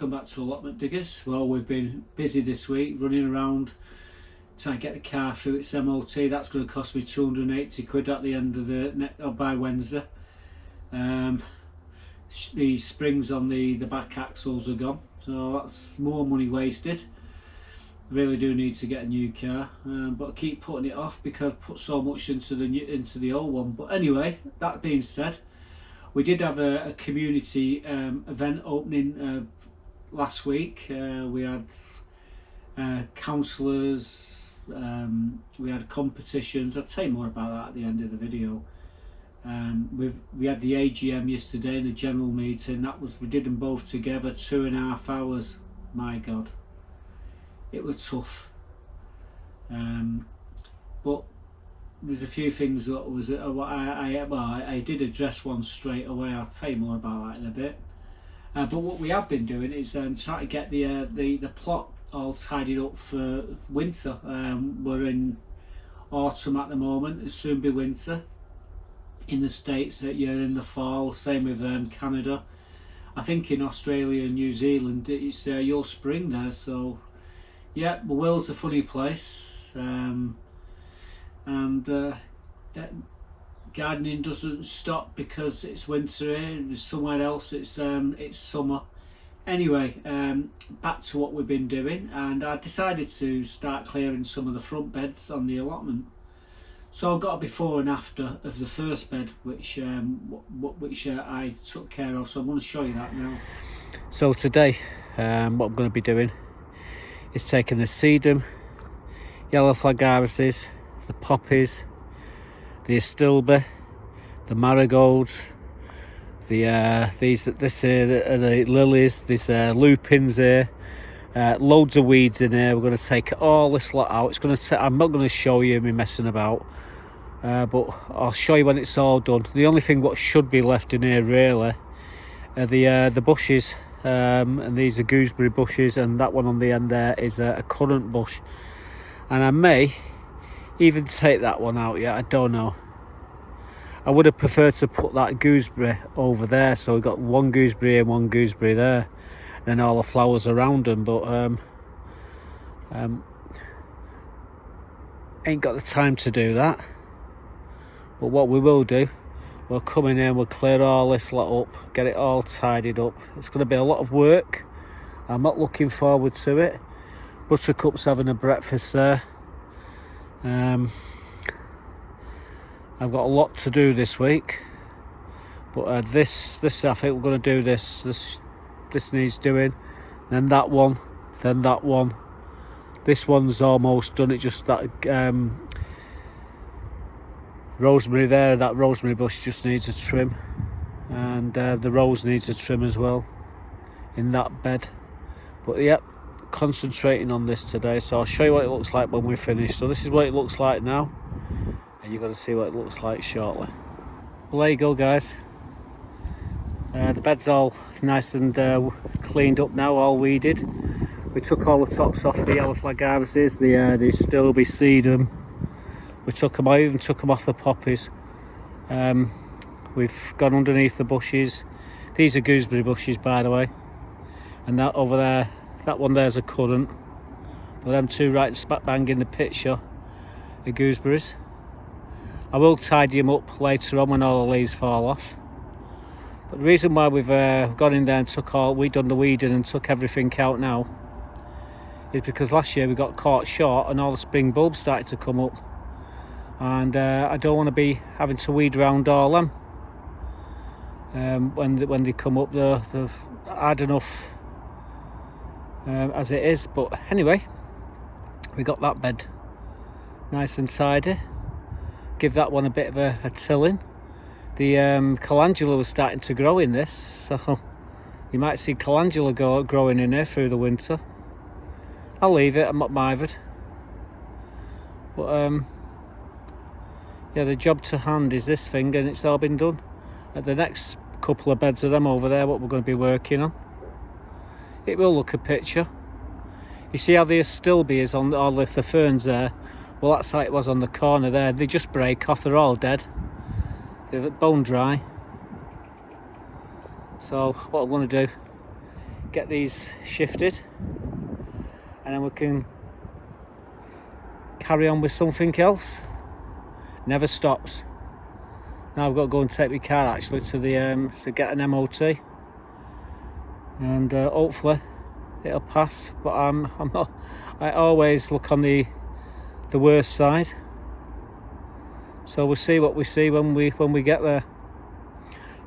welcome back to Allotment Diggers. Well, we've been busy this week running around trying to get the car through its MOT. That's going to cost me 280 quid at the end of the by Wednesday. The springs on the back axles are gone, so that's more money wasted. Really do need to get a new car, but I keep putting it off because I've put so much into the old one. But anyway, that being said, we did have a community event opening last week. We had counsellors, we had competitions. I'll tell you more about that at the end of the video. We had the AGM yesterday and the general meeting. We did them both together, 2.5 hours. My God, it was tough. But there's a few things that was I did address one straight away. I'll tell you more about that in a bit. But what we have been doing is trying to get the plot all tidied up for winter. We're in autumn at the moment. It'll soon be winter in the States. You're in the fall. Same with Canada. I think in Australia and New Zealand it's your spring there. So yeah, the world's a funny place. Gardening doesn't stop because it's winter here. Somewhere else it's summer. Anyway, back to what we've been doing, and I decided to start clearing some of the front beds on the allotment. So I've got a before and after of the first bed, which I took care of. So I'm going to show you that now. So today, what I'm going to be doing is taking the sedum, yellow flag irises, the poppies, the astilbe, the marigolds, the the lilies, this lupins here, loads of weeds in here. We're going to take all this lot out. It's going to. I'm not going to show you me messing about, but I'll show you when it's all done. The only thing what should be left in here really are the bushes, and these are gooseberry bushes, and that one on the end there is a currant bush, and I may even take that one out yet. I don't know. I would have preferred to put that gooseberry over there, so we've got one gooseberry and one gooseberry there, and then all the flowers around them, but ain't got the time to do that. But what we will do, we'll come in here and we'll clear all this lot up, get it all tidied up. It's going to be a lot of work. I'm not looking forward to it. Buttercup's having a breakfast there. I've got a lot to do this week, but this I think we're going to do this needs doing, then that one, then that one. This one's almost done. It just that rosemary there, that rosemary bush just needs a trim, and the rose needs a trim as well in that bed. But yep, concentrating on this today, so I'll show you what it looks like when we finish. So this is what it looks like now, and you're going to see what it looks like shortly. Well, there you go, guys. The bed's all nice and cleaned up now, all weeded. We took all the tops off the yellow flag irises, the astilbe, sedum. We took them, I even took them off the poppies. We've gone underneath the bushes. These are gooseberry bushes, by the way, and that over there, that one there's a currant, but them two right smack bang in the picture are gooseberries. I will tidy them up later on when all the leaves fall off. But the reason why we've gone in there and we done the weeding and took everything out now is because last year we got caught short and all the spring bulbs started to come up, and I don't want to be having to weed around all them. When they come up, they're hard enough as it is. But anyway, we got that bed nice and tidy. Give that one a bit of a tilling. The calendula was starting to grow in this, so you might see calendula growing in here through the winter. I'll leave it, I'm not bothered. But yeah, the job to hand is this thing, and it's all been done. At the next couple of beds of them over there, what we're going to be working on, it will look a picture. You see how the astilbe is on all of the ferns there? Well, that's how it was on the corner there. They just break off, they're all dead. They're bone dry. So what I'm going to do, get these shifted, and then we can carry on with something else. Never stops. Now I've got to go and take my car actually to the to get an MOT, and hopefully it'll pass. But I'm not. I always look on the worst side. So we'll see what we see when we get there.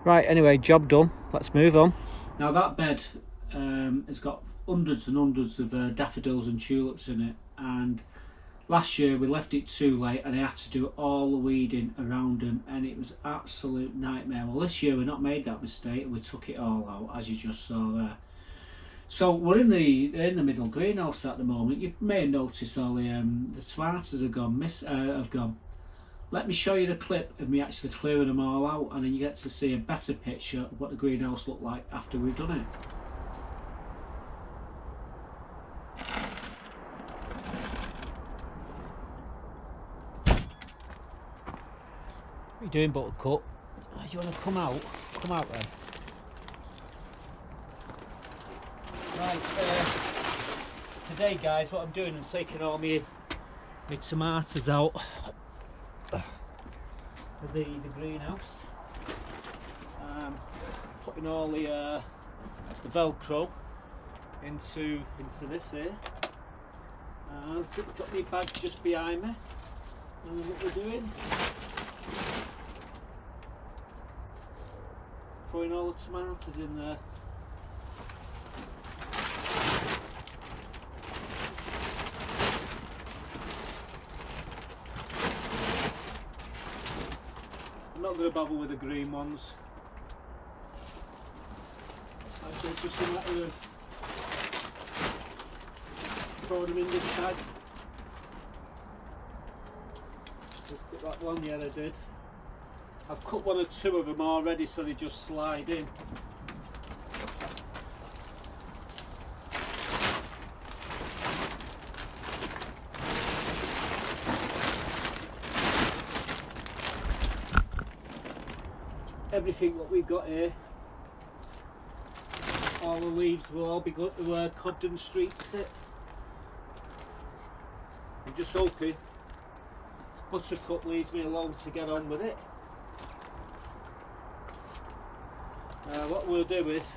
Right. Anyway, job done. Let's move on. Now that bed has got hundreds and hundreds of daffodils and tulips in it, and last year we left it too late and I had to do all the weeding around them, and it was absolute nightmare. Well, this year we not made that mistake and we took it all out, as you just saw there. So we're in the middle greenhouse at the moment. You may notice all the tomatoes have gone. Let me show you the clip of me actually clearing them all out, and then you get to see a better picture of what the greenhouse looked like after we've done it. What are you doing, Buttercup? Oh, you want to come out? Come out then. Right, today guys, what I'm doing, I'm taking all my tomatoes out of the greenhouse. Putting all the Velcro into this here. I've got my bag just behind me. And what we're doing, throwing all the tomatoes in there. I'm not going to bother with the green ones. Actually, it's just a matter of throwing them in this bag. Put that one, yeah I did. I've cut one or two of them already so they just slide in. Everything what we've got here, all the leaves will all be going to where Cobden Street sit. I'm just hoping Buttercup leaves me alone to get on with it. What we'll do is,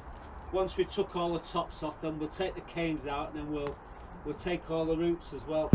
once we took all the tops off, then we'll take the canes out, and then we'll take all the roots as well.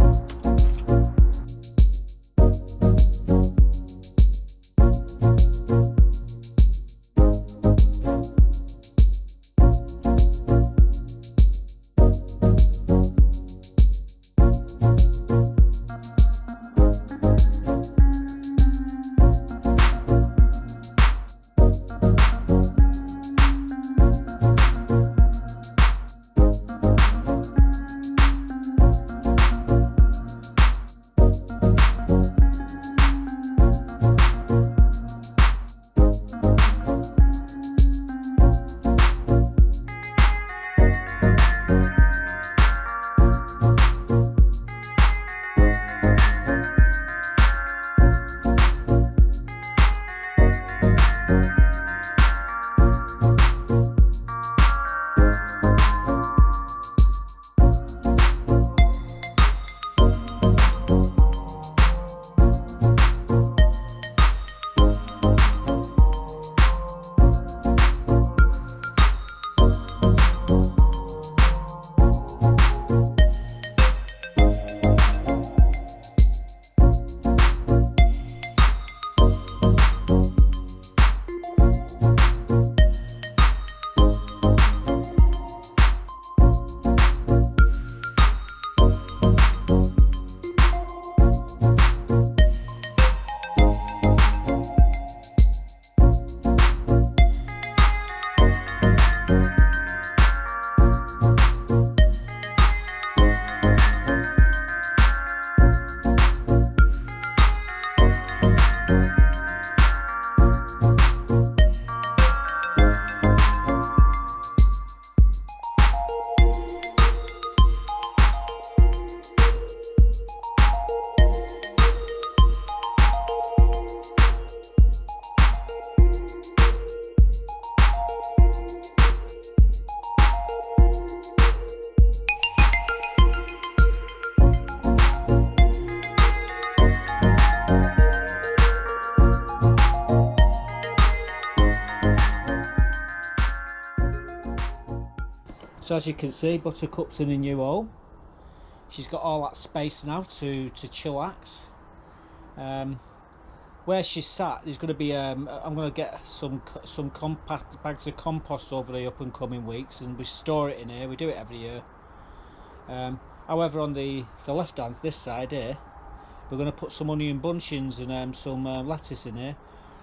So as you can see, Buttercup's in a new hole. She's got all that space now to chillax. Where she's sat, there's going to be I'm going to get some compact bags of compost over the up and coming weeks, and we store it in here. We do it every year. However, on the left hand, this side here, we're going to put some onion bunchings and some lettuce in here.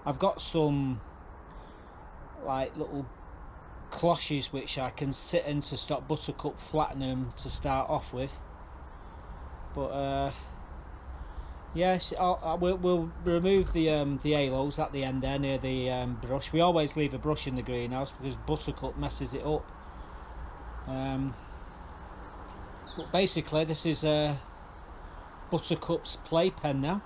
I've got some like little cloches which I can sit in to stop Buttercup flattening them to start off with. But yes, we'll remove the halos at the end there near the brush. We always leave a brush in the greenhouse because Buttercup messes it up. But basically, this is Buttercup's playpen now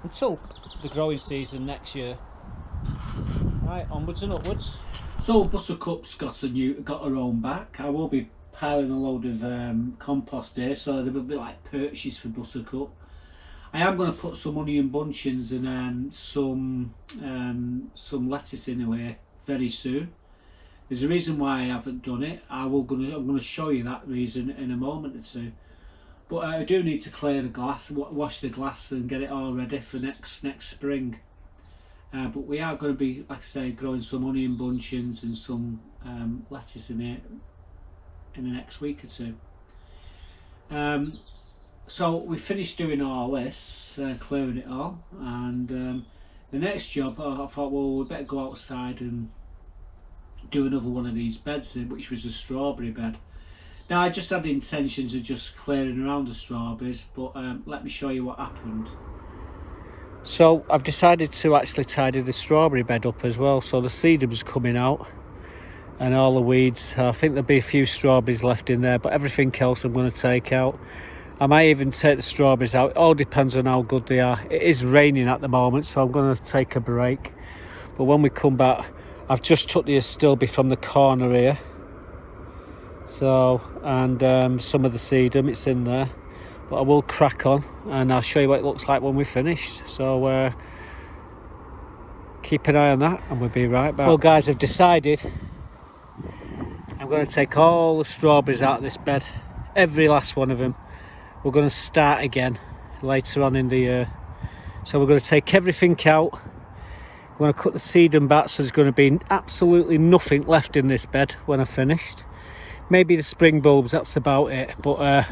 until the growing season next year. Right, onwards and upwards. So Buttercup's got her own back. I will be piling a load of compost here, so there will be like perches for Buttercup. I am going to put some onion bunchings and some lettuce in here very soon. There's a reason why I haven't done it. I'm going to show you that reason in a moment or two. But I do need to clear the glass, wash the glass, and get it all ready for next spring. But we are going to be, like I say, growing some onion bunchings and some lettuce in it in the next week or two. So we finished doing all this, clearing it all, and the next job, I thought, well, we better go outside and do another one of these beds, which was a strawberry bed. Now I just had the intentions of just clearing around the strawberries, but let me show you what happened. So I've decided to actually tidy the strawberry bed up as well. So the sedum's coming out and all the weeds. I think there'll be a few strawberries left in there, but everything else I'm going to take out. I might even take the strawberries out. It all depends on how good they are. It is raining at the moment, so I'm going to take a break. But when we come back, I've just took the astilbe from the corner here. So, and some of the sedum, it's in there. But I will crack on and I'll show you what it looks like when we're finished. So keep an eye on that and we'll be right back. Well guys, I've decided I'm going to take all the strawberries out of this bed, every last one of them. We're going to start again later on in the year. So we're going to take everything out. We're going to cut the sedum back, so there's going to be absolutely nothing left in this bed when I've finished. Maybe the spring bulbs, that's about it. But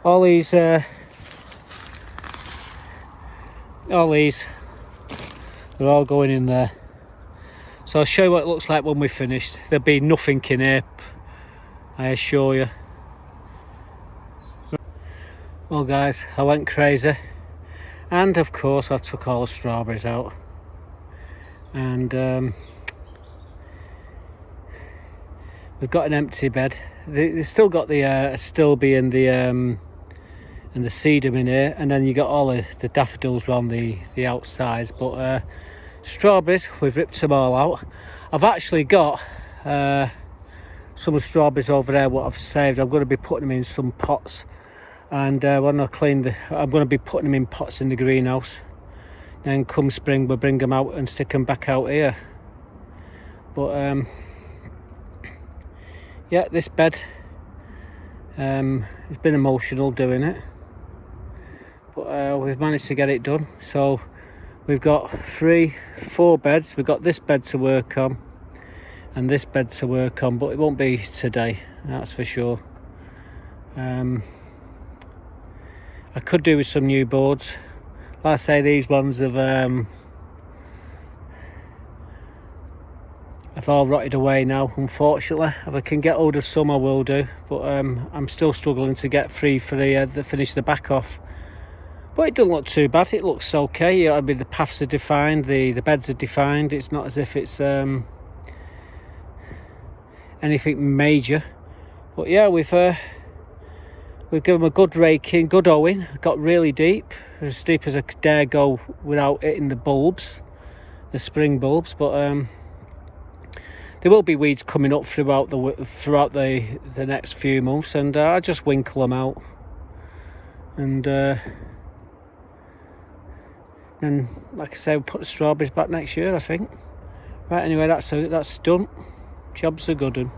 all these are all going in there. So I'll show you what it looks like when we're finished. There'll be nothing in here, I assure you. Well guys, I went crazy, and of course I took all the strawberries out, and we've got an empty bed. They've still got the astilbe and the sedum in here, and then you got all the daffodils around the outsides. But strawberries, we've ripped them all out. I've actually got some strawberries over there what I've saved. I'm going to be putting them in some pots, and when I clean I'm going to be putting them in pots in the greenhouse. Then come spring we'll bring them out and stick them back out here. But yeah, this bed, it's been emotional doing it, but we've managed to get it done. So we've got 4 beds. We've got this bed to work on and this bed to work on, but it won't be today, that's for sure. I could do with some new boards. Like I say, these ones have all rotted away now, unfortunately. If I can get hold of some, I will do, but I'm still struggling to get free for the finish the back off. But it doesn't look too bad. It looks okay. I mean, the paths are defined, the beds are defined. It's not as if it's anything major. But yeah, we've given them a good raking, good owing. Got really deep, as deep as I dare go without hitting the bulbs, the spring bulbs. But there will be weeds coming up throughout the next few months, and I just winkle them out, and like I say, we'll put the strawberries back next year, I think. Right, anyway, that's done. Job's a good one.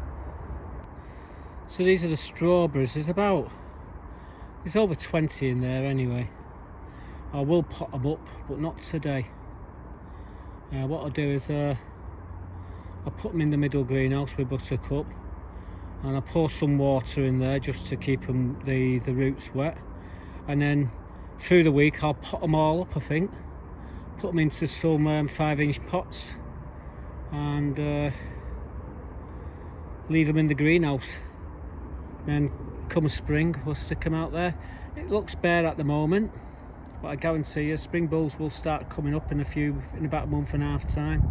So these are the strawberries. There's over 20 in there anyway. I will pot them up, but not today. What I'll do is I'll put them in the middle greenhouse with buttercup, and I'll pour some water in there just to keep the roots wet, and then through the week I'll pot them all up, I think. Put them into some 5-inch pots and leave them in the greenhouse. Then come spring we'll stick them out there. It looks bare at the moment, but I guarantee you spring bulbs will start coming up in about a month and a half time.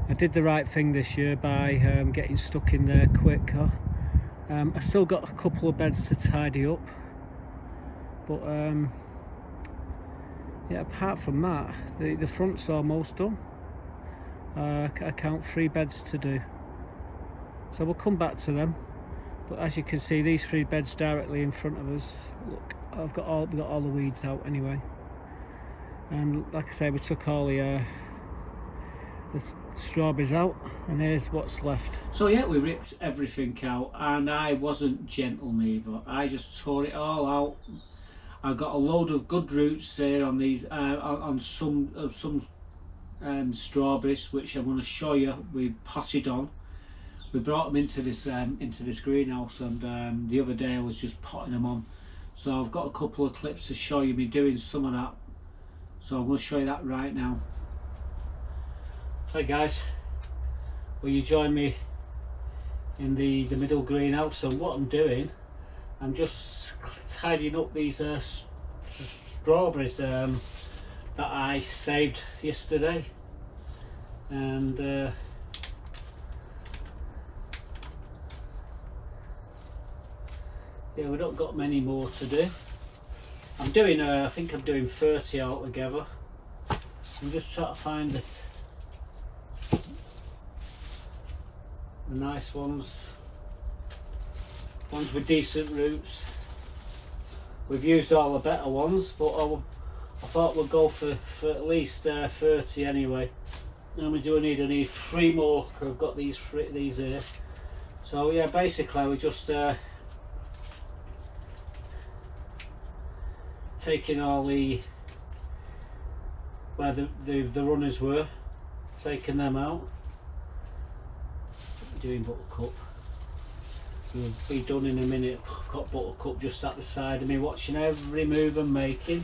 I did the right thing this year by getting stuck in there quicker. I still got a couple of beds to tidy up, but yeah, apart from that, the front's almost done. I count 3 beds to do, so we'll come back to them. But as you can see, these 3 beds directly in front of us, look, we've got all the weeds out anyway. And like I say, we took all the strawberries out, and here's what's left. So yeah, we ripped everything out, and I wasn't gentle neither. I just tore it all out. I got a load of good roots there on these on some strawberries, which I'm going to show you. We potted on. We brought them into this greenhouse, and the other day I was just potting them on. So I've got a couple of clips to show you me doing some of that. So I'm going to show you that right now. Hey guys, will you join me in the middle greenhouse? So what I'm doing, I'm just tidying up these strawberries that I saved yesterday, and yeah, we've not got many more to do. I'm doing I think I'm doing 30 altogether. I'm just trying to find the nice ones with decent roots. We've used all the better ones, but I thought we'd go for at least 30 anyway. And we do need 3 more. I've got these here. So yeah, basically we just taking all where the runners were, taking them out. Doing buttercup. We'll be done in a minute. I've got buttercup just at the side of me, watching every move I'm making,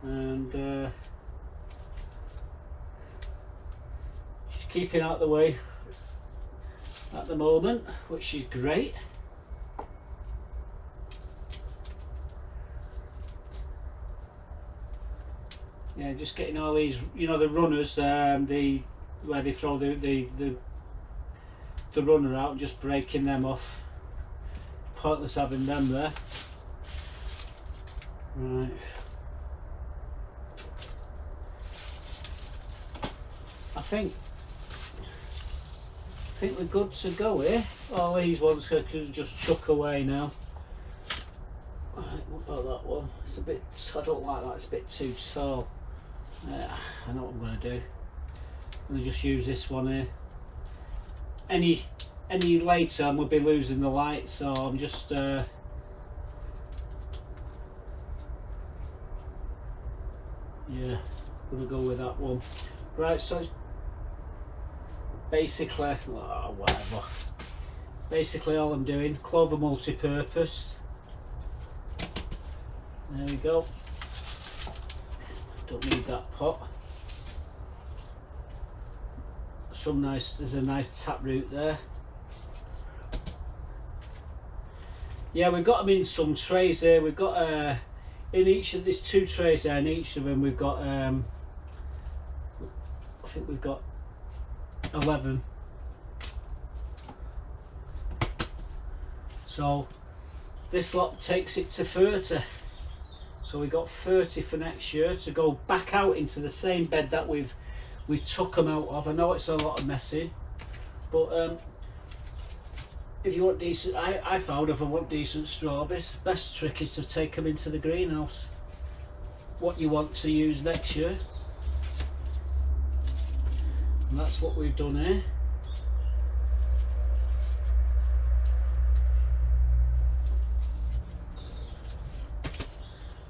and she's keeping out the way at the moment, which is great. Yeah, just getting all these, the runners, where they throw the runner out, and just breaking them off. Pointless having them there. Right. I think we're good to go here. All these ones I can just chuck away now. Right, what about that one? It's a bit, I don't like that, it's a bit too tall. I know what I'm going to do. I'm going to just use this one here. Any later and we'll be losing the light, so I'm just yeah, gonna go with that one. Right, so it's basically whatever. Basically all I'm doing, clover multi-purpose. There we go. Don't need that pot. There's a nice taproot there. Yeah, we've got them in some trays here. We've got in each of these 2 trays there, and each of them we've got I think we've got 11. So this lot takes it to 30. So we got 30 for next year to go back out into the same bed that we took them out of. I know it's a lot of messy, but if you want decent, I found if I want decent strawberries, the best trick is to take them into the greenhouse. What you want to use next year, and that's what we've done here.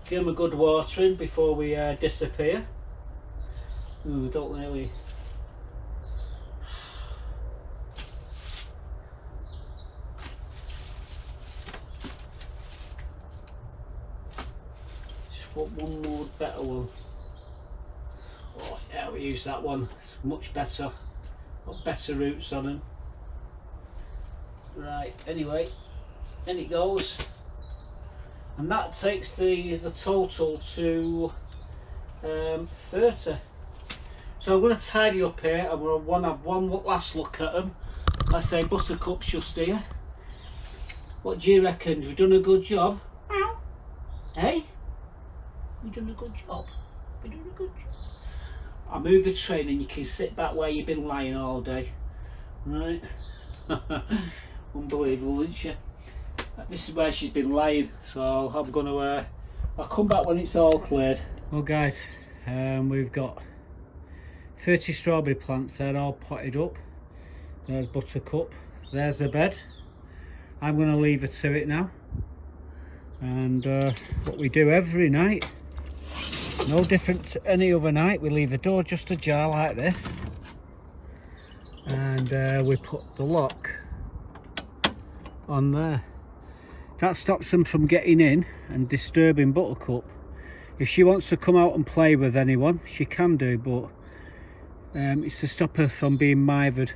Give them a good watering before we disappear. Ooh, don't really. Just want one more better one. Oh yeah, we use that one. It's much better. Got better roots on them. Right. Anyway, in it goes. And that takes the total to 30. So I'm going to tidy up here, and we'll have one last look at them. I say Buttercup's just here. What do you reckon? We've done a good job? Ow. Hey? We've done a good job. We've done a good job. I'll move the train and you can sit back where you've been lying all day. Right? Unbelievable, isn't she? This is where she's been lying, so I'm going to I'll come back when it's all cleared. Well guys, we've got 30 strawberry plants there, all potted up. There's Buttercup, there's the bed. I'm going to leave her to it now, and what we do every night, no different to any other night, we leave the door just ajar like this, and we put the lock on there. That stops them from getting in and disturbing Buttercup. If she wants to come out and play with anyone, she can do, but it's to stop her from being mithered.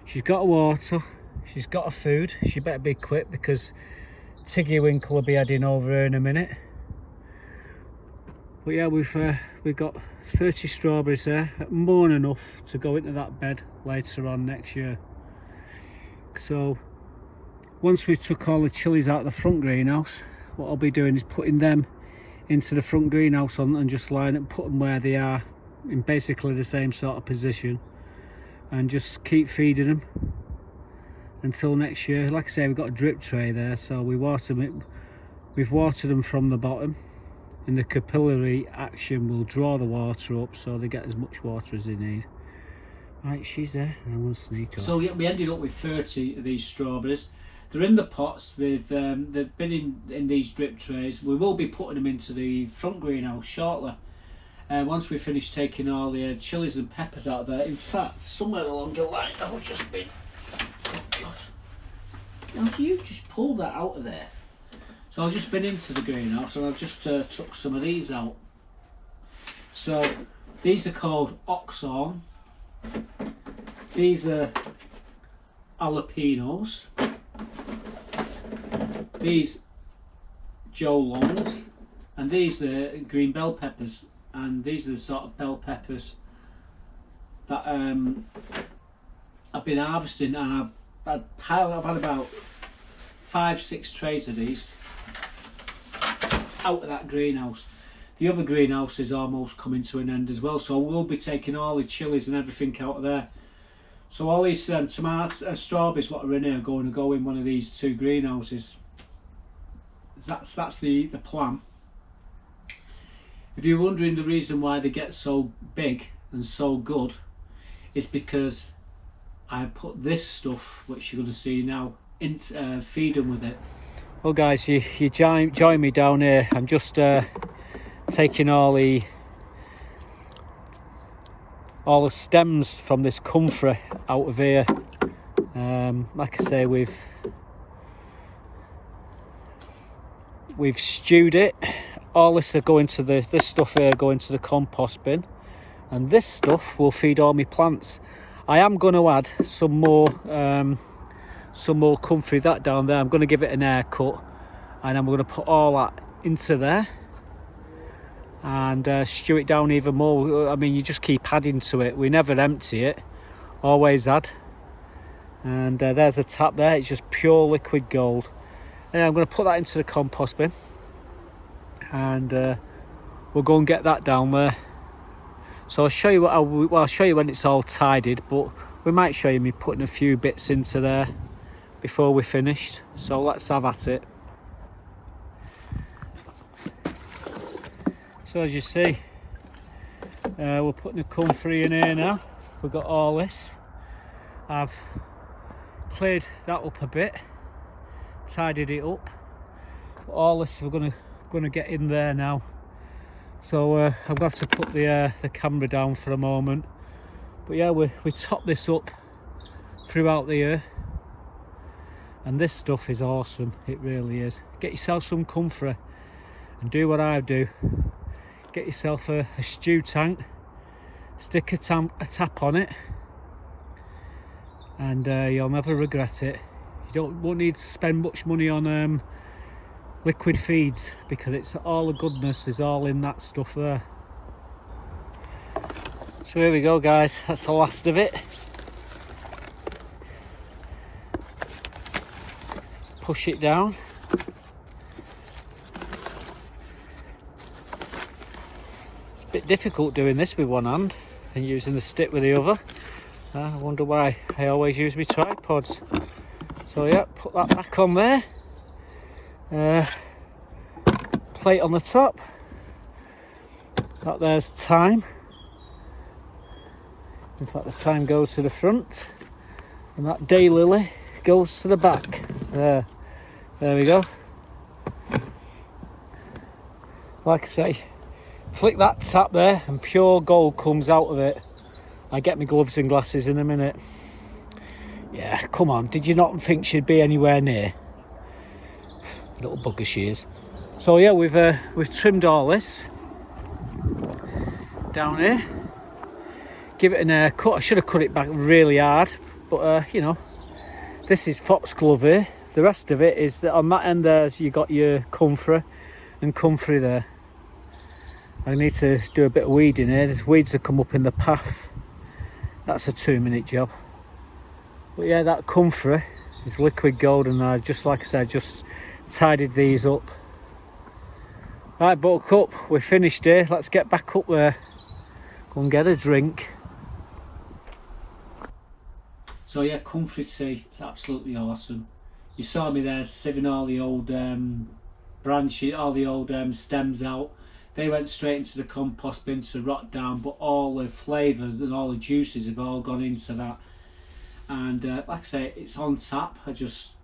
She's got her water, she's got her food. She better be quick because Tiggy Winkle will be heading over her in a minute. But yeah, we've got 30 strawberries there, more than enough to go into that bed later on next year. So once we took all the chilies out of the front greenhouse, what I'll be doing is putting them into the front greenhouse and just line it, put them where they are in basically the same sort of position, and just keep feeding them until next year. Like I say, we've got a drip tray there, so we water them. We've watered them from the bottom, and the capillary action will draw the water up so they get as much water as they need. Right, she's there, and I'm going to sneak off. So yeah, we ended up with 30 of these strawberries. They're in the pots. They've been in these drip trays. We will be putting them into the front greenhouse shortly. Once we finish taking all the chilies and peppers out of there. In fact, somewhere along the line, I've just been. Oh God! How do you just pull that out of there? So I've just been into the greenhouse and I've just took some of these out. So these are called Oxhorn. These are jalapenos. These Joe Longs, and these are green bell peppers, and these are the sort of bell peppers that I've been harvesting, and I've had about 5-6 trays of these out of that greenhouse. The other greenhouse is almost coming to an end as well, so we'll be taking all the chilies and everything out of there. So all these tomatoes and strawberries what are in here are going to go in one of these 2 greenhouses. That's the plan. If you're wondering the reason why they get so big and so good, it's because I put this stuff, which you're going to see now, into feed them with it. Well guys, you join me down here. I'm just taking all the stems from this Comfrey out of here. Like I say, we've stewed it. All this will go into this stuff here go into the compost bin, and this stuff will feed all my plants. I am going to add some more Comfrey that down there. I'm going to give it an haircut, and I'm going to put all that into there and stew it down even more. I mean, you just keep adding to it. We never empty it, always add. And there's a tap there, it's just pure liquid gold. And I'm going to put that into the compost bin, and we'll go and get that down there. So I'll show you I'll show you when it's all tidied, but we might show you me putting a few bits into there before we're finished. So let's have at it. So as you see, we're putting the Comfrey in here now. We've got all this. I've cleared that up a bit, tidied it up. All this we're gonna get in there now So I'm going to have to put the camera down for a moment. But yeah, we top this up throughout the year, and this stuff is awesome. It really is. Get yourself some Comfrey and do what I do. Get yourself a stew tank, stick a tap on it, and you'll never regret it. You won't need to spend much money on liquid feeds, because it's all the goodness is all in that stuff there. So here we go, guys, that's the last of it. Push it down. It's a bit difficult doing this with one hand and using the stick with the other. I wonder why I always use my tripods. So yeah, put that back on there. Plate on the top. That there's time. In fact, the time goes to the front, and that daylily goes to the back. There we go. Like I say, flick that tap there and pure gold comes out of it. I get my gloves and glasses in a minute. Yeah, come on, did you not think she'd be anywhere near? Little bugger she is. So yeah, we've trimmed all this down here. Give it an cut. I should have cut it back really hard, but you know, this is foxglove here. The rest of it is that on that end there's you got your Comfrey and Comfrey there. I need to do a bit of weeding here. There's weeds that come up in the path. That's a 2-minute job. But yeah, that Comfrey is liquid gold, and I just, like I said, just tidied these up. Right, buttercup, we're finished here. Let's get back up there. Go and get a drink. So yeah, Comfrey tea, it's absolutely awesome. You saw me there sieving all the old branches, all the old stems out. They went straight into the compost bin to rot down, but all the flavours and all the juices have all gone into that. And like I say, it's on tap. I just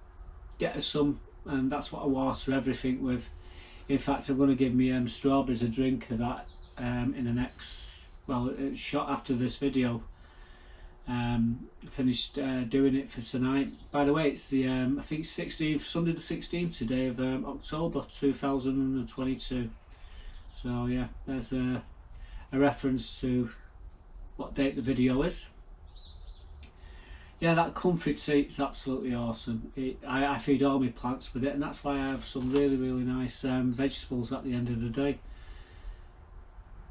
get us some, and that's what I water everything with. In fact, I'm going to give me strawberries a drink of that in the next, well, shot after this video. Finished doing it for tonight. By the way, it's the I think 16th, Sunday the 16th today of October 2022. So yeah, there's a reference to what date the video is. Yeah, that Comfrey tea is absolutely awesome. I feed all my plants with it, and that's why I have some really nice vegetables at the end of the day.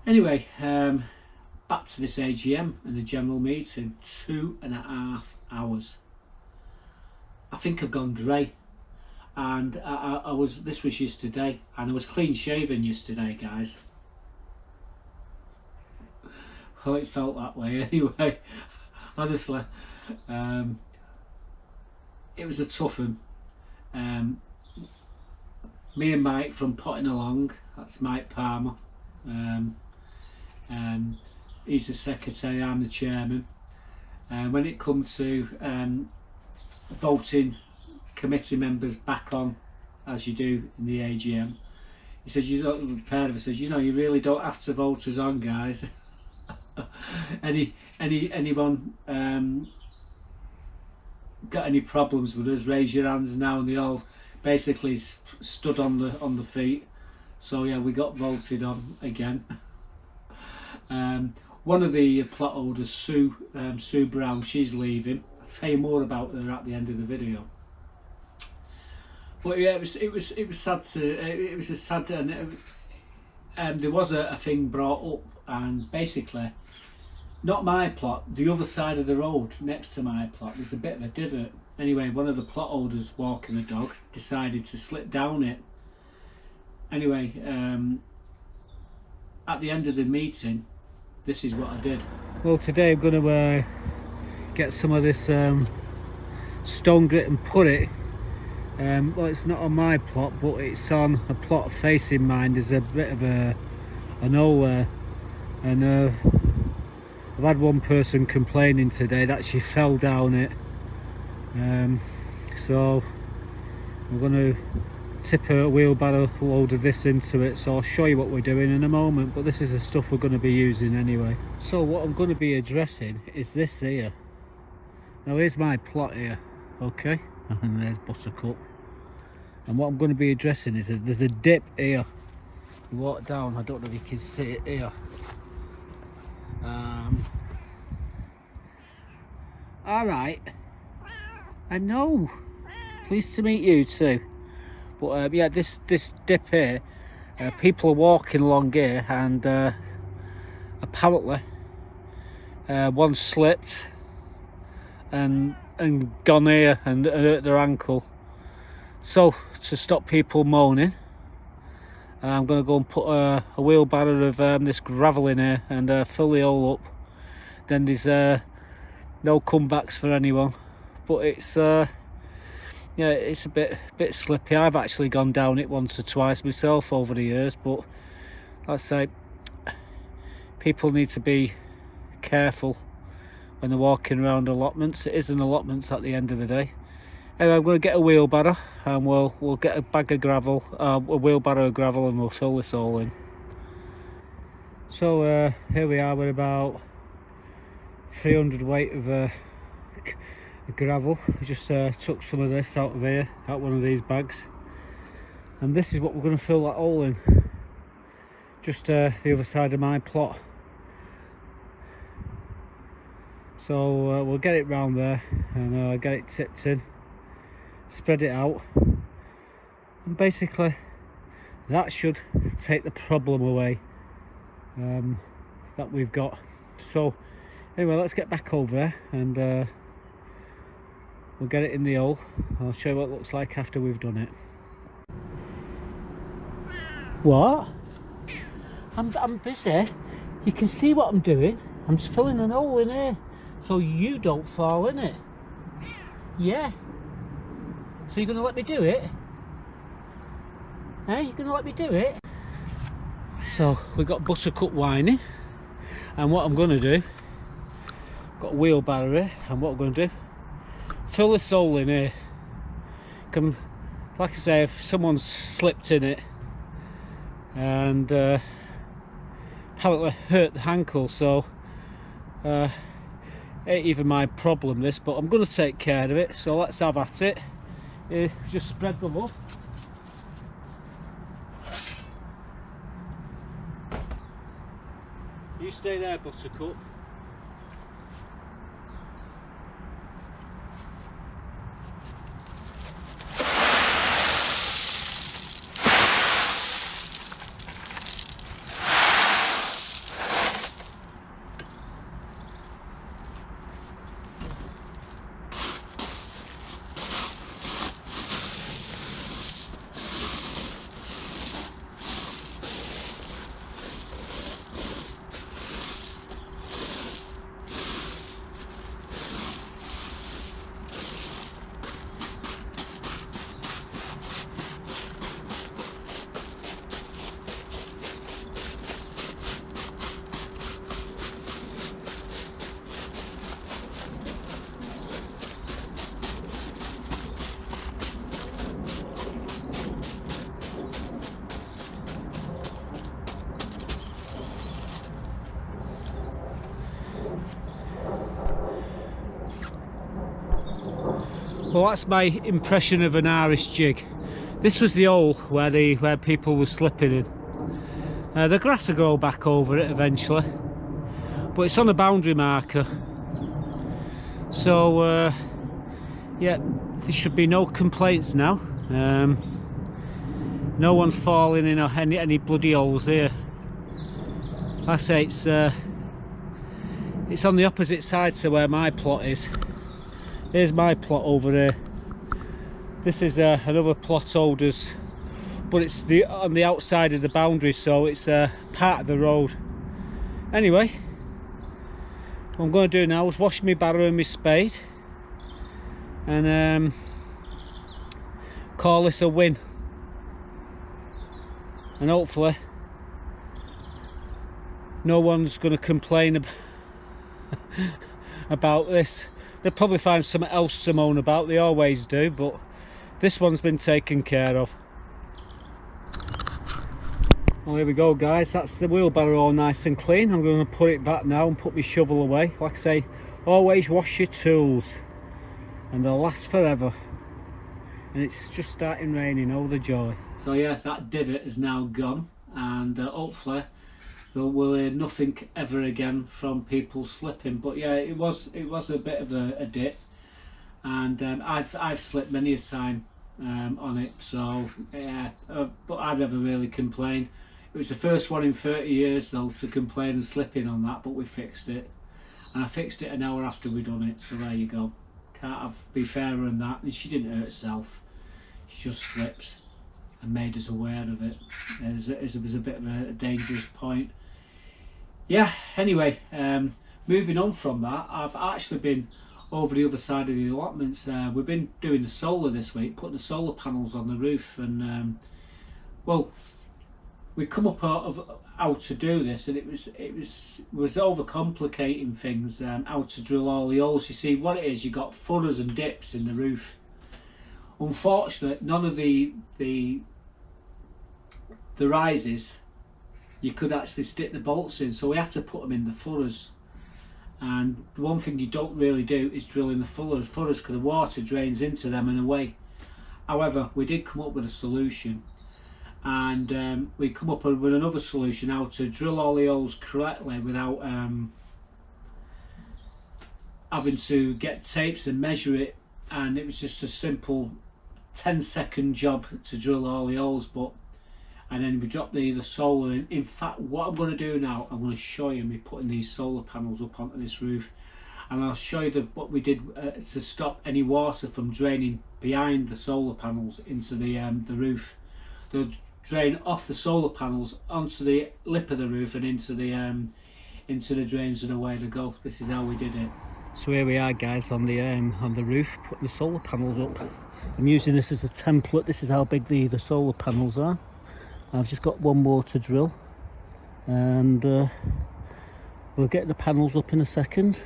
Anyway, back to this AGM and the general meeting. 2.5 hours. I think I've gone grey, and I was. This was yesterday, and I was clean shaven yesterday, guys. Well, it felt that way anyway. Honestly, it was a tough one. Me and Mike from Potting Along. That's Mike Palmer. He's the secretary, I'm the chairman. When it comes to voting committee members back on, as you do in the AGM, he says, you don't, part of it says, you know, you really don't have to vote us on, guys. Anyone got any problems with us, raise your hands now. And they all basically stood on the feet. So yeah, we got voted on again. One of the plot holders, Sue Brown, she's leaving. I'll tell you more about her at the end of the video. But yeah, it was sad to, it was a sad, and there was a thing brought up, and basically, not my plot, the other side of the road next to my plot, there's a bit of a divot. Anyway, one of the plot holders walking a dog decided to slip down it. Anyway, at the end of the meeting, this is what I did. Well, today I'm going to get some of this stone grit and put it. Well, it's not on my plot, but it's on a plot facing mine. There's a bit of an hole there, and I've had one person complaining today that she fell down it. So I'm going to tip a wheelbarrow load of this into it, so I'll show you what we're doing in a moment, but this is the stuff we're going to be using anyway. So what I'm going to be addressing is this here. Now here's my plot here, okay, and there's Buttercup, and what I'm going to be addressing is there's a dip here. You walk down, I don't know if you can see it here. Alright, I know, pleased to meet you too. But yeah, this dip here, people are walking along here, and apparently one slipped and gone here and hurt their ankle. So to stop people moaning, I'm going to go and put a wheelbarrow of this gravel in here and fill the hole up. Then there's no comebacks for anyone, but it's yeah, it's a bit slippy. I've actually gone down it once or twice myself over the years, but like I say, people need to be careful when they're walking around allotments. It is an allotments at the end of the day. Anyway, I'm going to get a wheelbarrow and we'll get a bag of gravel, a wheelbarrow of gravel, and we'll fill this all in. So here we are with about 300 weight of gravel. We just took some of this out of here, out one of these bags, and this is what we're going to fill that hole in, just the other side of my plot. So we'll get it round there and get it tipped in, spread it out, and basically that should take the problem away that we've got. So anyway, let's get back over there and we'll get it in the hole. I'll show you what it looks like after we've done it. What? I'm busy. You can see what I'm doing. I'm just filling an hole in here so you don't fall in it. Yeah. So you're going to let me do it? Eh? You're going to let me do it? So we've got Buttercup whining, and what I'm going to do, got a wheelbarrow here, and what I'm going to do, fill this hole in here. Like I say, if someone's slipped in it and apparently hurt the ankle, so ain't even my problem this, but I'm going to take care of it. So let's have at it. Just spread the love. You stay there, Buttercup. Well, that's my impression of an Irish jig. This was the hole where people were slipping in. The grass will grow back over it eventually, but it's on a boundary marker. So yeah, there should be no complaints now. No one's falling in any bloody holes here. Like I say, it's on the opposite side to where my plot is. Here's my plot over here. This is another plot holders, but it's on the outside of the boundary, so it's part of the road. Anyway, what I'm going to do now is wash my barrow and my spade and call this a win. And hopefully no one's going to complain about this. They'll probably find something else to moan about, they always do, but this one's been taken care of. Well, here we go, guys. That's the wheelbarrow all nice and clean. I'm going to put it back now and put my shovel away. Like I say, always wash your tools and they'll last forever. And it's just starting raining, oh the joy. So yeah, that divot is now gone, and hopefully we'll hear nothing ever again from people slipping. But yeah, it was a bit of a dip, and I've slipped many a time on it, so yeah, but I've never really complained. It was the first one in 30 years though to complain of slipping on that, but we fixed it, and I fixed it an hour after we'd done it, so there you go. Can't be fairer than that. And she didn't hurt herself, she just slipped and made us aware of it. It was a bit of a dangerous point. Yeah, anyway, moving on from that, I've actually been over the other side of the allotments. We've been doing the solar this week, putting the solar panels on the roof, and well, we come up out of how to do this, and it was overcomplicating things. How to drill all the holes. You see, what it is, you got furrows and dips in the roof. Unfortunately, none of the rises you could actually stick the bolts in, so we had to put them in the furrows. And the one thing you don't really do is drill in the furrows because the water drains into them and away. However, we did come up with a solution, and we come up with another solution, how to drill all the holes correctly without having to get tapes and measure it. And it was just a simple 10-second job to drill all the holes. And then we drop the solar in. In fact, what I'm going to do now, I'm going to show you me putting these solar panels up onto this roof, and I'll show you what we did to stop any water from draining behind the solar panels into the roof. They'll drain off the solar panels onto the lip of the roof and into the drains, and away they go. This is how we did it. So here we are, guys, on the roof, putting the solar panels up. I'm using this as a template. This is how big the solar panels are. I've just got one more to drill, and we'll get the panels up in a second.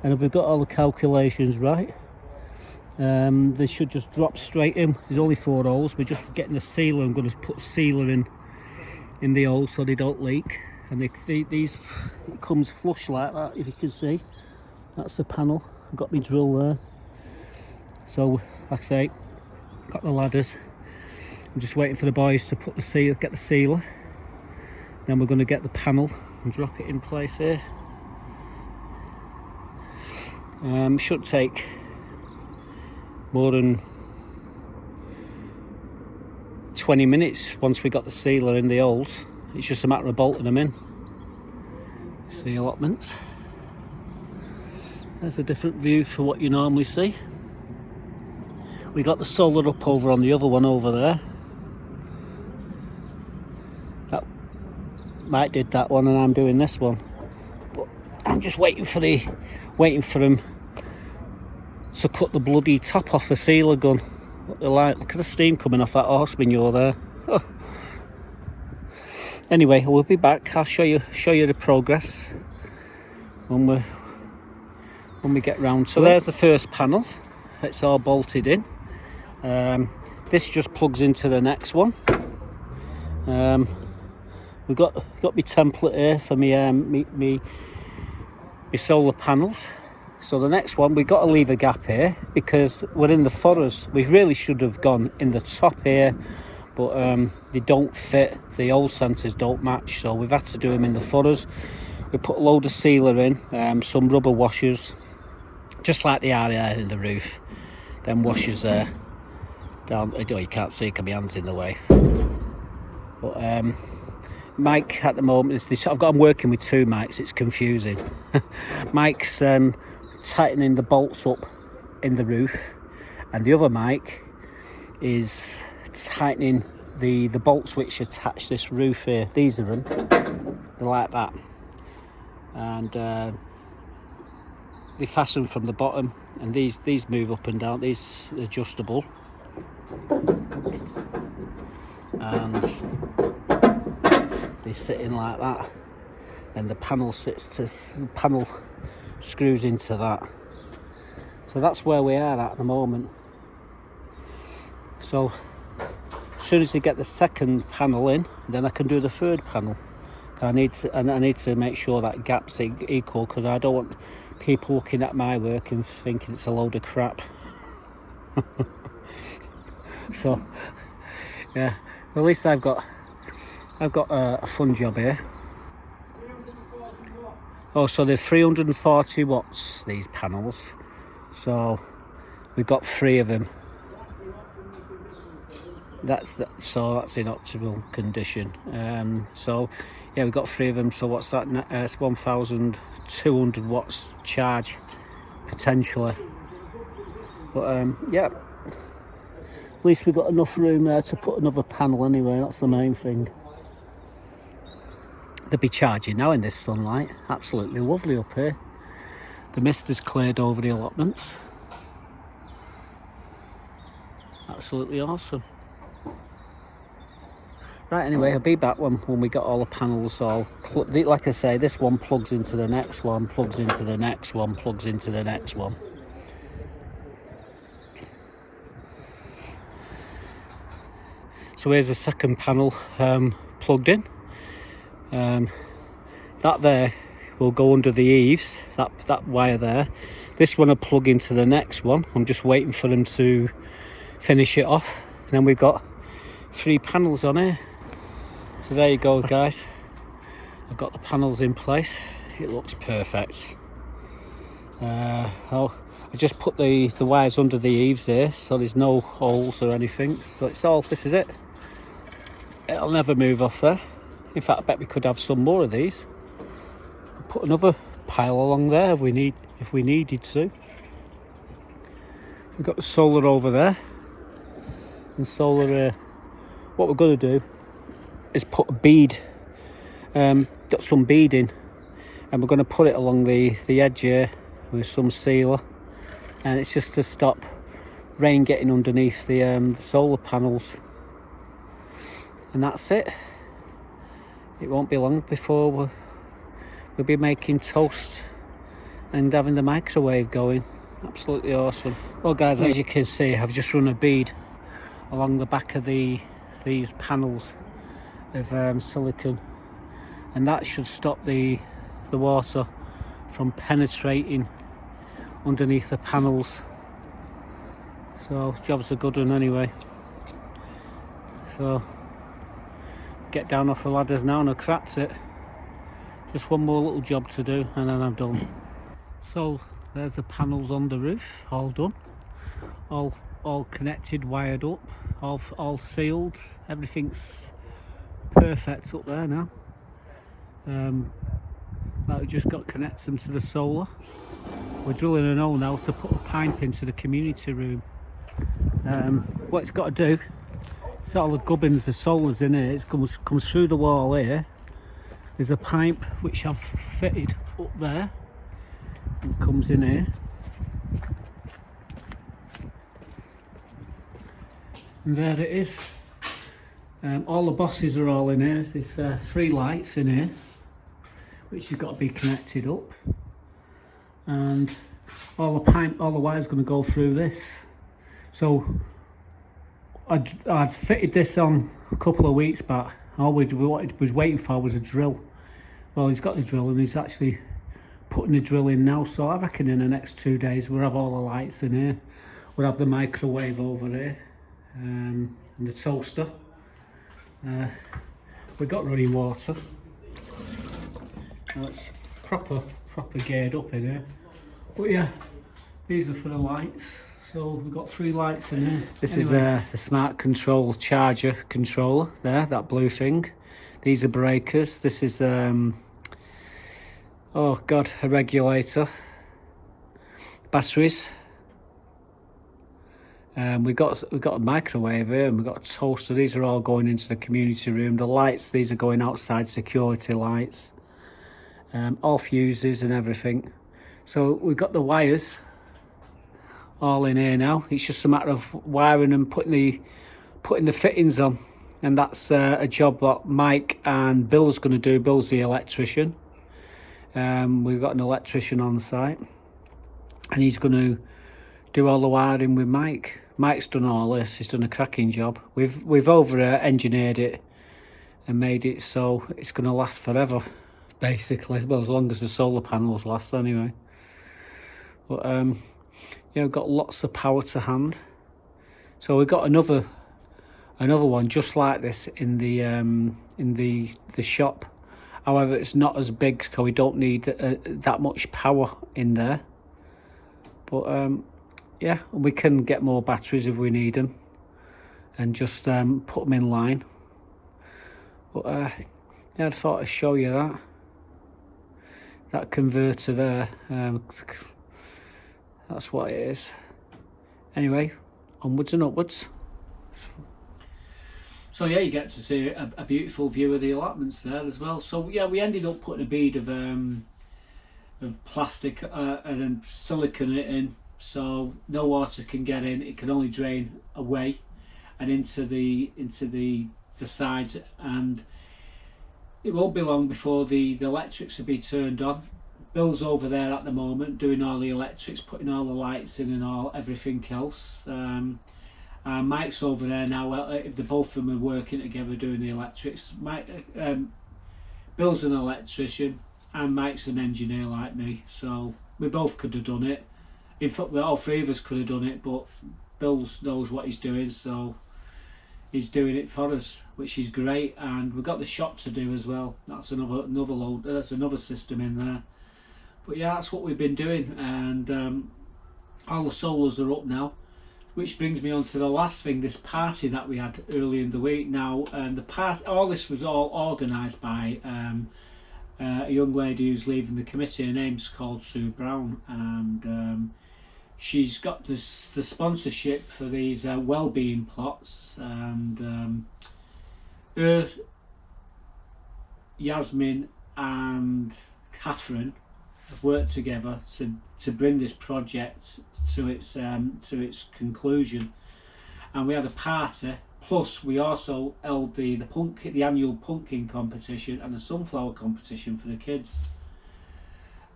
And if we've got all the calculations right, they should just drop straight in. There's only 4 holes. We're just getting the sealer. I'm going to put sealer in the holes so they don't leak. And these, it comes flush like that, if you can see. That's the panel. I've got my drill there. So, like I say, got the ladders. I'm just waiting for the boys to put the seal, get the sealer. Then we're going to get the panel and drop it in place here. Shouldn't take more than 20 minutes once we got the sealer in the holes. It's just a matter of bolting them in. See allotments. There's a different view to what you normally see. We got the solar up over on the other one over there. That Mike did that one, and I'm doing this one. But I'm just waiting for him to cut the bloody top off the sealer gun. Look at the steam coming off that horse manure there. Oh. Anyway, we'll be back. I'll show you the progress when we get round to it. So there's the first panel. It's all bolted in. This just plugs into the next one. We've got my template here for me solar panels. So the next one, we've got to leave a gap here because we're in the furrows. We really should have gone in the top here, but they don't fit. The hole centres don't match, so we've had to do them in the furrows. We put a load of sealer in, some rubber washers, just like the area in the roof. Then washers there. Down, oh, you can't see because my hand's in the way. But Mike at the moment, I'm working with 2 mics, it's confusing. Mike's tightening the bolts up in the roof, and the other mic is tightening the bolts which attach this roof here. These are them, they're like that, and they fasten from the bottom, and these move up and down. These are adjustable, and they sit in like that, and the panel screws into that. So that's where we are at the moment. So as soon as they get the second panel in, then I can do the third panel. I need to make sure that gap's equal, because I don't want people looking at my work and thinking it's a load of crap. So yeah, at least I've got a fun job here. Oh, so they're 340 watts, these panels. So we've got 3 of them. So that's in optimal condition. So yeah, we've got 3 of them. So what's that? It's 1,200 watts charge potentially. But yeah, at least we've got enough room there to put another panel anyway. That's the main thing. They'll be charging now in this sunlight. Absolutely lovely up here. The mist has cleared over the allotments. Absolutely awesome. Right, anyway, I'll be back when we got all the panels all... Like I say, this one plugs into the next one, plugs into the next one, plugs into the next one. So here's the second panel plugged in. That there will go under the eaves, that wire there. This one will plug into the next one. I'm just waiting for them to finish it off. And then we've got 3 panels on here. So there you go, guys. I've got the panels in place. It looks perfect. I just put the wires under the eaves here, so there's no holes or anything. So it's all, this is it. It'll never move off there. In fact, I bet we could have some more of these. Put another pile along there if we needed to. We've got the solar over there. And solar here. What we're going to do is put a bead. Got some beading. And we're going to put it along the edge here with some sealer. And it's just to stop rain getting underneath the solar panels. And that's it. It won't be long before we'll be making toast and having the microwave going. Absolutely awesome. Well, guys, as you can see, I've just run a bead along the back of these panels of silicone, and that should stop the water from penetrating underneath the panels. So job's a good one anyway. So get down off the ladders now and I cracked it. Just one more little job to do and then I'm done. So there's the panels on the roof, all done, all connected, wired up, all sealed. Everything's perfect up there now. But we just got to connect them to the solar. We're drilling an hole now to put a pipe into the community room. What it's got to do, so all the gubbins, the solar's in here, it comes through the wall here. There's a pipe which I've fitted up there. It comes in here. And there it is. All the bosses are all in here. There's 3 lights in here, which has got to be connected up. And all the wire's going to go through this. So I'd fitted this on a couple of weeks back. All we was waiting for was a drill. Well, he's got the drill and he's actually putting the drill in now. So I reckon in the next 2 days we'll have all the lights in here. We'll have the microwave over here and the toaster. We've got running water. Now it's proper geared up in here. But yeah, these are for the lights. So we've got 3 lights in here. This is the smart control charger controller there, that blue thing. These are breakers. This is oh god, a regulator. Batteries. We've got a microwave here and we've got a toaster. These are all going into the community room. The lights, these are going outside, security lights. All fuses and everything. So we've got the wires all in here now. It's just a matter of wiring and putting the fittings on, and that's a job that Mike and Bill's going to do. Bill's the electrician. We've got an electrician on site and he's going to do all the wiring with Mike. Mike's done all this. He's done a cracking job. We've over engineered it and made it so it's going to last forever, basically. Well, as long as the solar panels last, anyway. But yeah, we've got lots of power to hand. So we've got another one just like this in the shop. However, it's not as big, so we don't need that much power in there. But yeah, we can get more batteries if we need them, and just put them in line. But yeah, I thought I'd show you that converter there. That's what it is. Anyway, onwards and upwards. So yeah, you get to see a beautiful view of the allotments there as well. So yeah, we ended up putting a bead of plastic and then silicone it in, so no water can get in. It can only drain away and into the sides, and it won't be long before the electrics will be turned on. Bill's over there at the moment doing all the electrics, putting all the lights in and everything else. Mike's over there now. The both of them are working together doing the electrics. Bill's an electrician and Mike's an engineer like me, so we both could have done it. In fact, all three of us could have done it, but Bill knows what he's doing, so he's doing it for us, which is great. And we've got the shop to do as well. That's another load. That's another system in there. But yeah, that's what we've been doing, and all the solars are up now. Which brings me on to the last thing, this party that we had early in the week. Now, all this was all organised by a young lady who's leaving the committee. Her name's called Sue Brown, and she's got the sponsorship for these wellbeing plots. And her, Yasmin, and Catherine have worked together to bring this project to its conclusion, and we had a party. Plus, we also held the annual pumpkin competition and the sunflower competition for the kids,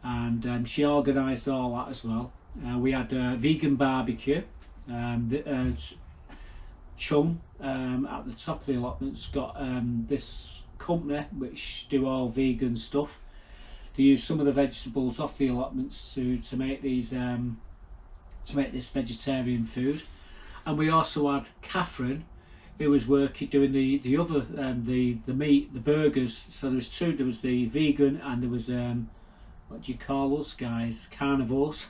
and she organised all that as well. We had a vegan barbecue. Chum at the top of the allotment's got this company which do all vegan stuff. They use some of the vegetables off the allotments to make these to make this vegetarian food. And we also had Catherine, who was doing the other the meat, the burgers. So there was two. There was the vegan and there was what do you call us guys? Carnivores.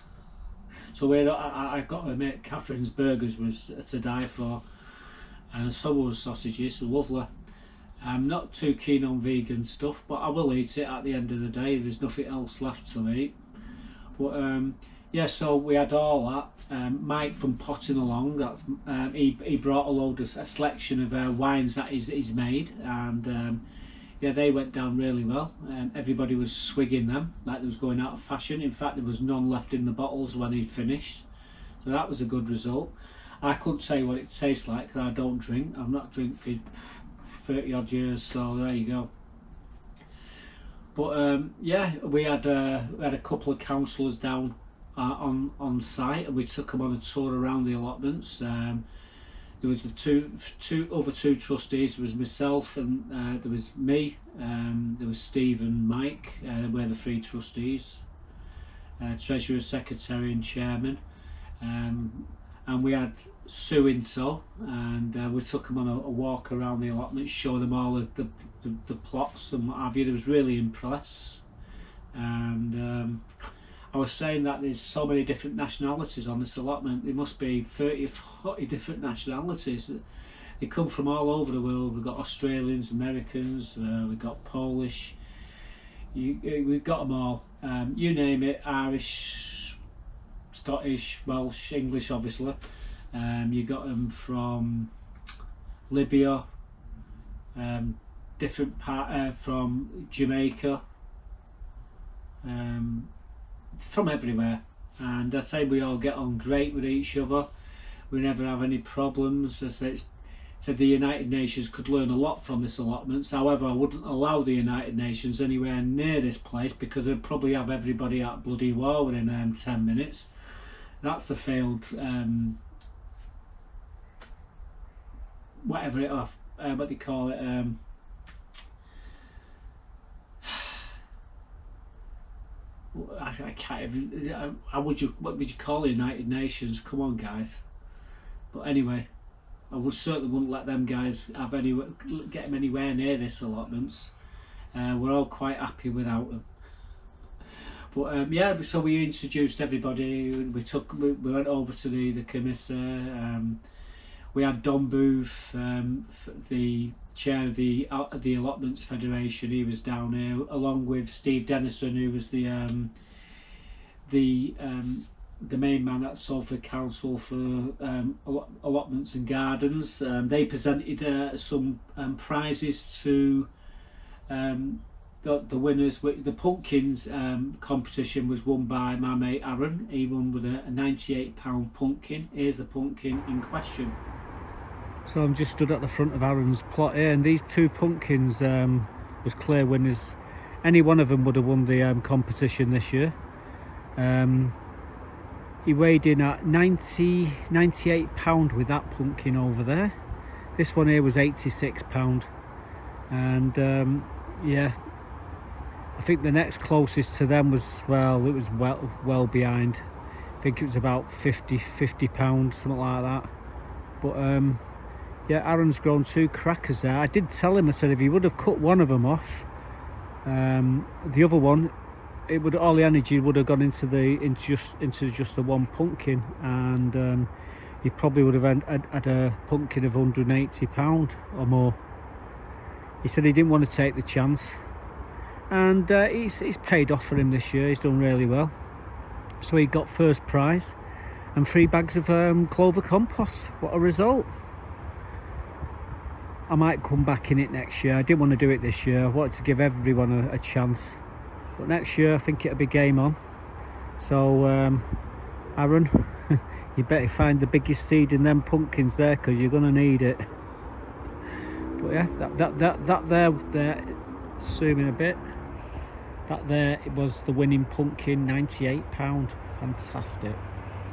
So I got to admit, Catherine's burgers was to die for, and so was sausages, lovely. I'm not too keen on vegan stuff, but I will eat it at the end of the day. There's nothing else left to eat. But yeah, so we had all that. Mike from Potting Along, that's he brought a selection of wines that he's made, and yeah, they went down really well. Everybody was swigging them like they was going out of fashion. In fact, there was none left in the bottles when he finished, so that was a good result. I couldn't tell you what it tastes like because I don't drink. I've not drank for 30 odd years, so there you go. But yeah, we had a couple of councillors down on site, and we took them on a tour around the allotments. There was the two trustees. There was myself, and there was me. There was Steve and Mike. We're the three trustees, treasurer, secretary, and chairman. And we had Sue in tow, and we took them on a walk around the allotment, showing them all of the plots and what have you. They was really impressed, and I was saying that there's so many different nationalities on this allotment. There must be 30 or 40 different nationalities. They come from all over the world. We've got Australians, Americans, we've got Polish, we've got them all. You name it, Irish, Scottish, Welsh, English obviously. You got them from Libya, different part from Jamaica, from everywhere, and I say we all get on great with each other. We never have any problems. As I said, the United Nations could learn a lot from this allotments. However, I wouldn't allow the United Nations anywhere near this place because they'd probably have everybody at bloody war within 10 minutes. That's a failed whatever it off, what they call it, I can't even, what would you call the United Nations? Come on, guys. But anyway, I certainly wouldn't let them guys get them anywhere near this allotments. We're all quite happy without them. But yeah, so we introduced everybody. We went over to the committee. We had Don Booth, the chair of the Allotments Federation. He was down here, along with Steve Dennison, who was the main man at Salford Council for allotments and gardens. They presented some prizes to the winners. The pumpkins competition was won by my mate Aaron. He won with a £98 pumpkin. Here's the pumpkin in question. So I'm just stood at the front of Aaron's plot here, and these two pumpkins was clear winners. Any one of them would have won the competition this year. He weighed in at £98 with that pumpkin over there. This one here was £86, and yeah, I think the next closest to them was, well, it was well behind. I think it was about £50, something like that. But yeah, Aaron's grown two crackers there. I did tell him, I said if he would have cut one of them off, the other one, it would, all the energy would have gone into just the one pumpkin, and he probably would have had a pumpkin of £180 or more. He said he didn't want to take the chance, and it's paid off for him this year. He's done really well. So he got first prize and 3 bags of clover compost. What a result. I might come back in it next year. I didn't want to do it this year. I wanted to give everyone a chance, but next year I think it'll be game on. So Aaron, you better find the biggest seed in them pumpkins there, because you're gonna need it. But yeah, that there, zooming a bit, that there, it was the winning pumpkin, £98. Fantastic,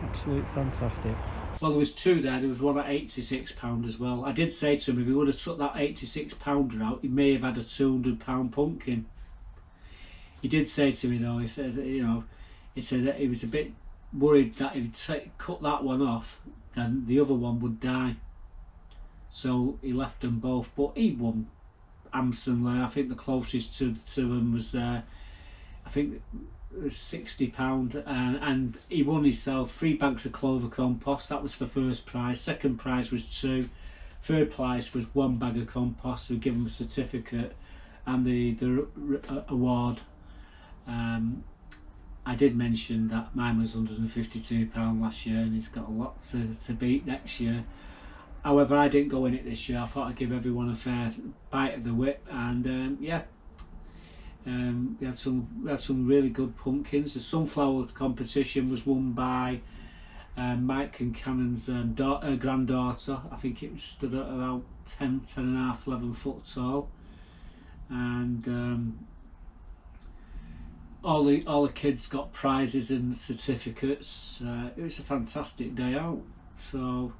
absolute fantastic. Well, there was two there. There was one at £86 as well. I did say to him, if he would have took that £86 out, he may have had a £200 pumpkin. He did say to me though, he says, you know, he said that he was a bit worried that if he cut that one off, then the other one would die. So he left them both, but he won handsomely. I think the closest to him was, I think it was £60, and he won himself 3 bags of clover compost. That was for first prize. Second prize was 2. Third prize was 1 bag of compost. We give him a certificate and the award. I did mention that mine was £152 last year, and he's got a lot to beat next year. However, I didn't go in it this year. I thought I'd give everyone a fair bite of the whip, and yeah, we had some really good pumpkins. The sunflower competition was won by Mike and Cannon's granddaughter. I think it stood at around 10 and a half, 11 foot tall, and all the kids got prizes and certificates. It was a fantastic day out. So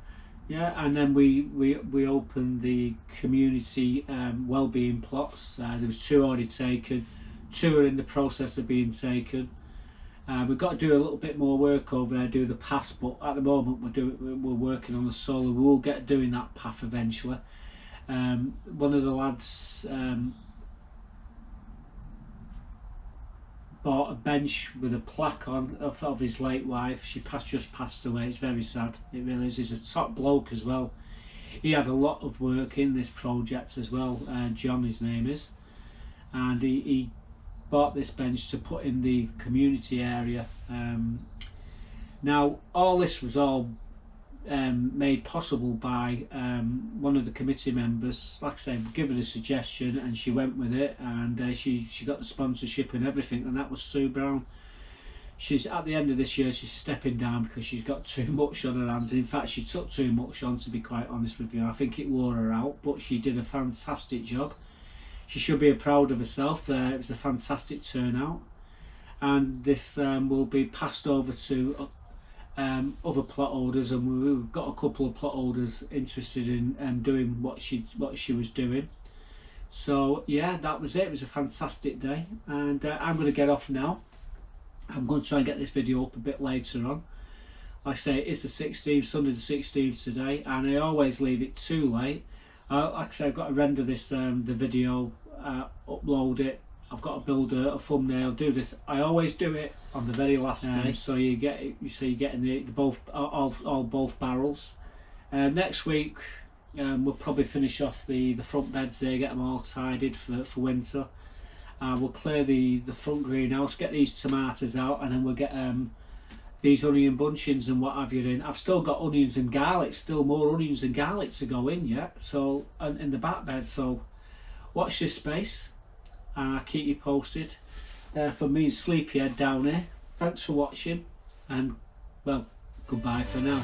yeah, and then we opened the community wellbeing plots. There was 2 already taken, 2 are in the process of being taken. We've got to do a little bit more work over there, do the paths, but at the moment we're working on the solar. We will get doing that path eventually. One of the lads bought a bench with a plaque on of his late wife. She just passed away. It's very sad, it really is. He's a top bloke as well. He had a lot of work in this project as well. John, his name is, and he bought this bench to put in the community area. Now all this was all made possible by one of the committee members. Like I say, we gave her a suggestion and she went with it, and she got the sponsorship and everything, and that was Sue Brown. She's at the end of this year, she's stepping down because she's got too much on her hands. In fact, she took too much on, to be quite honest with you. I think it wore her out, but she did a fantastic job. She should be proud of herself. It was a fantastic turnout, and this will be passed over to other plot holders, and we've got a couple of plot holders interested in doing what she was doing. So yeah, that was it. It was a fantastic day, and I'm going to get off now. I'm going to try and get this video up a bit later on. Like I say, it's the 16th, Sunday the 16th today, and I always leave it too late. Like I say, I've got to render this the video, upload it. I've got to build a thumbnail, do this. I always do it on the very last day, so you're getting the both both barrels. Next week we'll probably finish off the front beds there, get them all tidied for winter. We'll clear the front greenhouse, get these tomatoes out, and then we'll get these onion bunchings and what have you in. I've still got onions and garlic, still more onions and garlic to go in yet. So, and in the back bed. So, watch this space, and I'll keep you posted. For me, Sleepyhead down here. Thanks for watching, and well, goodbye for now.